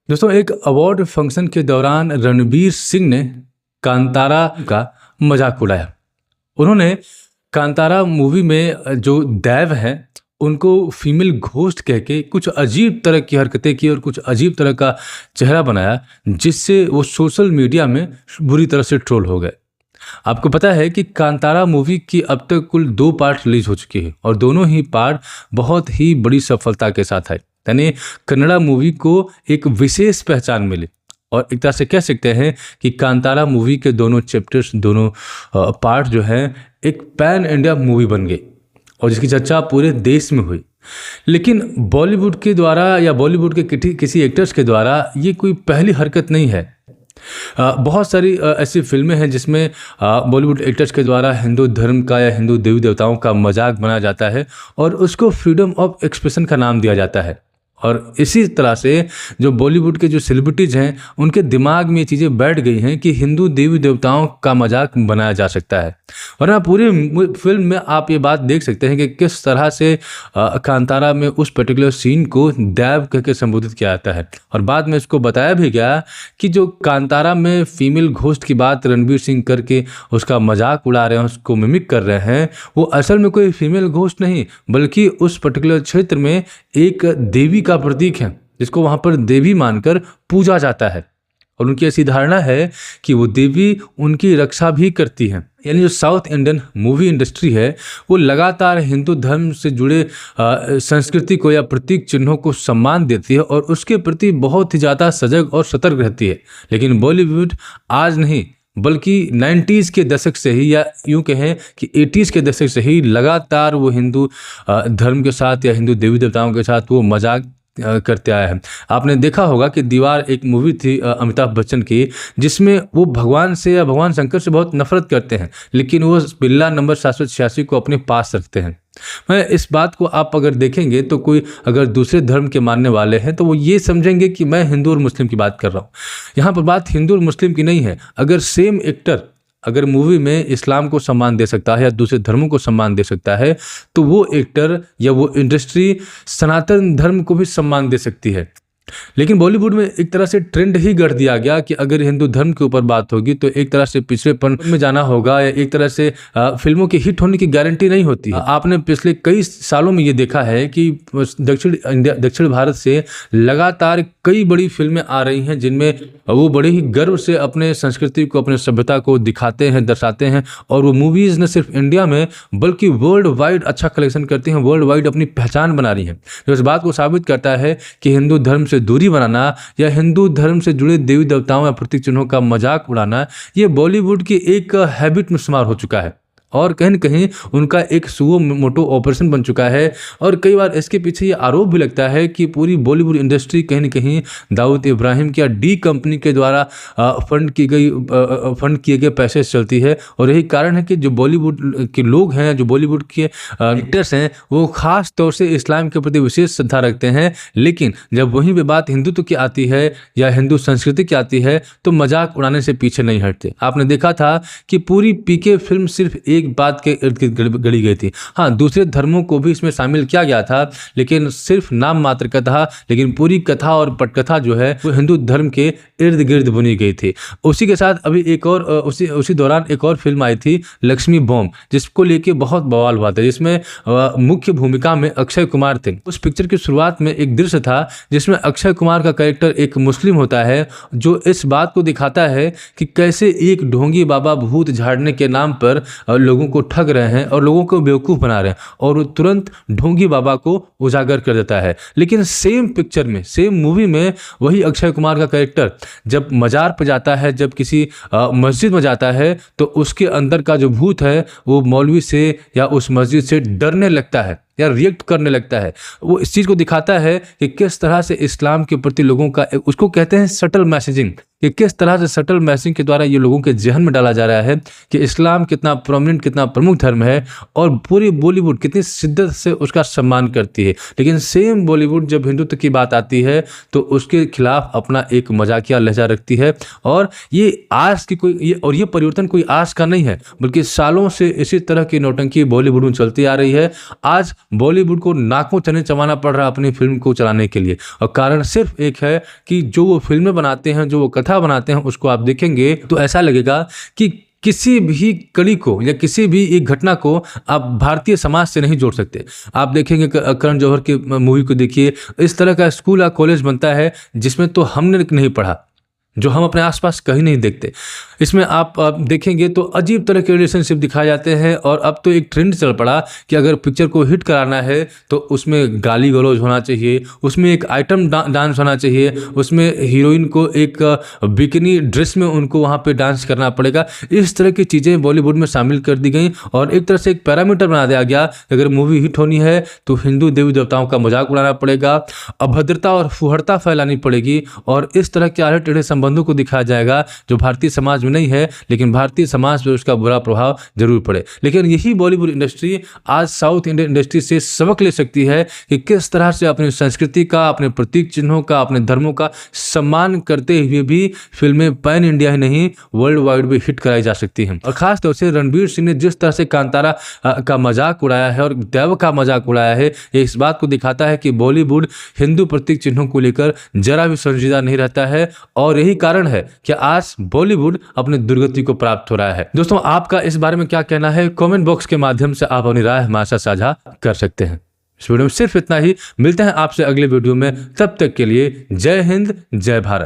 दोस्तों, एक award function के दौरान रणवीर सिंह ने कांतारा का मजाक उड़ाया। उन्होंने कांतारा मूवी में जो देव हैं उनको फीमेल घोस्ट कह के कुछ अजीब तरह की हरकतें की और कुछ अजीब तरह का चेहरा बनाया, जिससे वो सोशल मीडिया में बुरी तरह से ट्रोल हो गए। आपको पता है कि कांतारा मूवी की अब तक कुल 2 पार्ट रिलीज हो चुके हैं और दोनों ही पार्ट बहुत ही बड़ी सफलता के साथ आए। यानी कन्नड़ा मूवी को एक विशेष पहचान मिली और एक तरह से कह सकते हैं कि कांतारा मूवी के दोनों चैप्टर्स, दोनों पार्ट जो हैं एक पैन इंडिया मूवी बन गई और जिसकी चर्चा पूरे देश में हुई। लेकिन बॉलीवुड के द्वारा या बॉलीवुड के किसी एक्टर्स के द्वारा ये कोई पहली हरकत नहीं है। बहुत सारी ऐसी फिल्में हैं जिसमें बॉलीवुड एक्टर्स के द्वारा हिंदू धर्म का या हिंदू देवी देवताओं का मजाक बनाया जाता है और उसको फ्रीडम ऑफ एक्सप्रेशन का नाम दिया जाता है। और इसी तरह से जो बॉलीवुड के जो सेलिब्रिटीज़ हैं उनके दिमाग में ये चीज़ें बैठ गई हैं कि हिंदू देवी देवताओं का मजाक बनाया जा सकता है। वरना पूरी फिल्म में आप ये बात देख सकते हैं कि किस तरह से कांतारा में उस पर्टिकुलर सीन को देव कह के संबोधित किया जाता है और बाद में इसको बताया भी गया कि जो कांतारा में फीमेल घोस्ट की बात रणवीर सिंह करके उसका मजाक उड़ा रहे हैं, उसको मिमिक कर रहे हैं, वो असल में कोई फीमेल घोस्ट नहीं बल्कि उस पर्टिकुलर क्षेत्र में एक देवी का प्रतीक है जिसको वहाँ पर देवी मानकर पूजा जाता है और उनकी ऐसी धारणा है कि वो देवी उनकी रक्षा भी करती है। यानी जो साउथ इंडियन मूवी इंडस्ट्री है वो लगातार हिंदू धर्म से जुड़े संस्कृति को या प्रतीक चिन्हों को सम्मान देती है और उसके प्रति बहुत ही ज़्यादा सजग और सतर्क रहती है। लेकिन बॉलीवुड आज नहीं बल्कि 90s के दशक से ही या यूँ कहें कि 80s के दशक से ही लगातार वो हिंदू धर्म के साथ या हिंदू देवी देवताओं के साथ वो मजाक करते आया है। आपने देखा होगा कि दीवार एक मूवी थी अमिताभ बच्चन की, जिसमें वो भगवान से या भगवान शंकर से बहुत नफरत करते हैं लेकिन वो बिल्ला नंबर 786 को अपने पास रखते हैं। मैं इस बात को आप अगर देखेंगे तो कोई अगर दूसरे धर्म के मानने वाले हैं तो वो ये समझेंगे कि मैं हिंदू और मुस्लिम की बात कर रहा हूँ। यहाँ पर बात हिंदू और मुस्लिम की नहीं है। अगर सेम एक्टर अगर मूवी में इस्लाम को सम्मान दे सकता है या दूसरे धर्मों को सम्मान दे सकता है तो वो एक्टर या वो इंडस्ट्री सनातन धर्म को भी सम्मान दे सकती है। लेकिन बॉलीवुड में एक तरह से ट्रेंड ही गढ़ दिया गया कि अगर हिंदू धर्म के ऊपर बात होगी तो एक तरह से पिछड़ेपन में जाना होगा या एक तरह से फिल्मों की हिट होने की गारंटी नहीं होती। आपने पिछले कई सालों में ये देखा है कि दक्षिण भारत से लगातार कई बड़ी फिल्में आ रही हैं जिनमें वो बड़े ही गर्व से अपने संस्कृति को, अपने सभ्यता को दिखाते हैं, दर्शाते हैं और वो मूवीज़ न सिर्फ इंडिया में बल्कि वर्ल्ड वाइड अच्छा कलेक्शन करती हैं, वर्ल्ड वाइड अपनी पहचान बना रही हैं। जो इस बात को साबित करता है कि हिंदू धर्म से दूरी बनाना या हिंदू धर्म से जुड़े देवी देवताओं या प्रतीक चिन्हों का मजाक उड़ाना ये बॉलीवुड की एक हैबिट में शुमार हो चुका है और कहीं न कहीं उनका एक सुओ मोटो ऑपरेशन बन चुका है। और कई बार इसके पीछे ये आरोप भी लगता है कि पूरी बॉलीवुड इंडस्ट्री कहीं न कहीं दाऊद इब्राहिम की या डी कंपनी के द्वारा फंड किए गए पैसे से चलती है और यही कारण है कि जो बॉलीवुड के लोग हैं, जो बॉलीवुड के एक्टर्स हैं, वो ख़ास तौर से इस्लाम के प्रति विशेष श्रद्धा रखते हैं। लेकिन जब वहीं पर बात हिंदुत्व की आती है या हिंदू संस्कृति की आती है तो मजाक उड़ाने से पीछे नहीं हटते। आपने देखा था कि पूरी पीके फिल्म सिर्फ एक बात के इर्द गिर्द गढ़ी गई थी। हाँ, दूसरे धर्मों को भी इसमें शामिल किया गया था लेकिन सिर्फ नाम मात्र का था, लेकिन पूरी कथा और पटकथा जो है वो हिंदू धर्म के इर्द गिर्द बुनी गई थी। उसी के साथ अभी एक और उसी दौरान एक और फिल्म आई थी लक्ष्मी बॉम्ब, जिसको लेके बहुत बवाल हुआ था, जिसमें मुख्य भूमिका में अक्षय कुमार थे। उस पिक्चर की शुरुआत में एक दृश्य था जिसमें अक्षय कुमार का कैरेक्टर एक मुस्लिम होता है जो इस बात को दिखाता है कि कैसे एक ढोंगी बाबा भूत झाड़ने के नाम पर लोगों को ठग रहे हैं और लोगों को बेवकूफ़ बना रहे हैं और वो तुरंत ढोंगी बाबा को उजागर कर देता है। लेकिन सेम पिक्चर में, सेम मूवी में वही अक्षय कुमार का कैरेक्टर जब मज़ार पर जाता है, जब किसी मस्जिद में जाता है तो उसके अंदर का जो भूत है वो मौलवी से या उस मस्जिद से डरने लगता है या रिएक्ट करने लगता है। वो इस चीज़ को दिखाता है कि किस तरह से इस्लाम के प्रति लोगों का, उसको कहते हैं सटल मैसेजिंग, कि किस तरह से सटल मैसेजिंग के द्वारा ये लोगों के जहन में डाला जा रहा है कि इस्लाम कितना प्रोमिनेंट, कितना प्रमुख धर्म है और पूरी बॉलीवुड कितनी शिद्दत से उसका सम्मान करती है। लेकिन सेम बॉलीवुड जब हिंदुत्व की बात आती है तो उसके खिलाफ अपना एक मजाकिया लहजा रखती है और ये आज की ये परिवर्तन कोई आज का नहीं है बल्कि सालों से इसी तरह की नौटंकी बॉलीवुड में चलती आ रही है। आज बॉलीवुड को नाकों चने चबाना पड़ रहा है अपनी फिल्म को चलाने के लिए। और कारण सिर्फ एक है कि जो वो फिल्में बनाते हैं, जो वो कथा बनाते हैं, उसको आप देखेंगे तो ऐसा लगेगा कि किसी भी कड़ी को या किसी भी एक घटना को आप भारतीय समाज से नहीं जोड़ सकते। आप देखेंगे करण जौहर की मूवी को देखिए, इस तरह का स्कूल या कॉलेज बनता है जिसमें तो हमने नहीं पढ़ा, जो हम अपने आसपास कहीं नहीं देखते। इसमें आप देखेंगे तो अजीब तरह के रिलेशनशिप दिखाए जाते हैं। और अब तो एक ट्रेंड चल पड़ा कि अगर पिक्चर को हिट कराना है तो उसमें गाली गलौज होना चाहिए, उसमें एक आइटम डांस होना चाहिए, उसमें हीरोइन को एक बिकिनी ड्रेस में उनको वहाँ पे डांस करना पड़ेगा। इस तरह की चीज़ें बॉलीवुड में शामिल कर दी गई और एक तरह से एक पैरामीटर बना दिया गया कि अगर मूवी हिट होनी है तो हिंदू देवी देवताओं का मजाक उड़ाना पड़ेगा, अभद्रता और फुहड़ता फैलानी पड़ेगी और इस तरह के आड़े टेढ़े संबंधों को दिखाया जाएगा जो भारतीय समाज में नहीं है, लेकिन भारतीय समाज पर उसका बुरा प्रभाव जरूर पड़े। लेकिन यही बॉलीवुड इंडस्ट्री आज साउथ इंडियन इंडस्ट्री से सबक ले सकती है कि किस तरह से अपनी संस्कृति का, अपने प्रतीक चिन्हों का, अपने धर्मों का सम्मान करते हुए भी फिल्में पैन इंडिया ही नहीं वर्ल्ड वाइड भी हिट कराई जा सकती हैं। और खास तौर से रणवीर सिंह ने जिस तरह से कांतारा का मजाक उड़ाया है और देव का मजाक उड़ाया है, ये इस बात को दिखाता है कि बॉलीवुड हिंदू प्रतीक चिन्हों को लेकर जरा भी संजीदा नहीं रहता है। और यही कारण है कि आज बॉलीवुड अपने दुर्गति को प्राप्त हो रहा है। दोस्तों, आपका इस बारे में क्या कहना है? कमेंट बॉक्स के माध्यम से आप अपनी राय हमारे साथ साझा कर सकते हैं। इस वीडियो में सिर्फ इतना ही। मिलते हैं आपसे अगले वीडियो में, तब तक के लिए जय हिंद, जय भारत।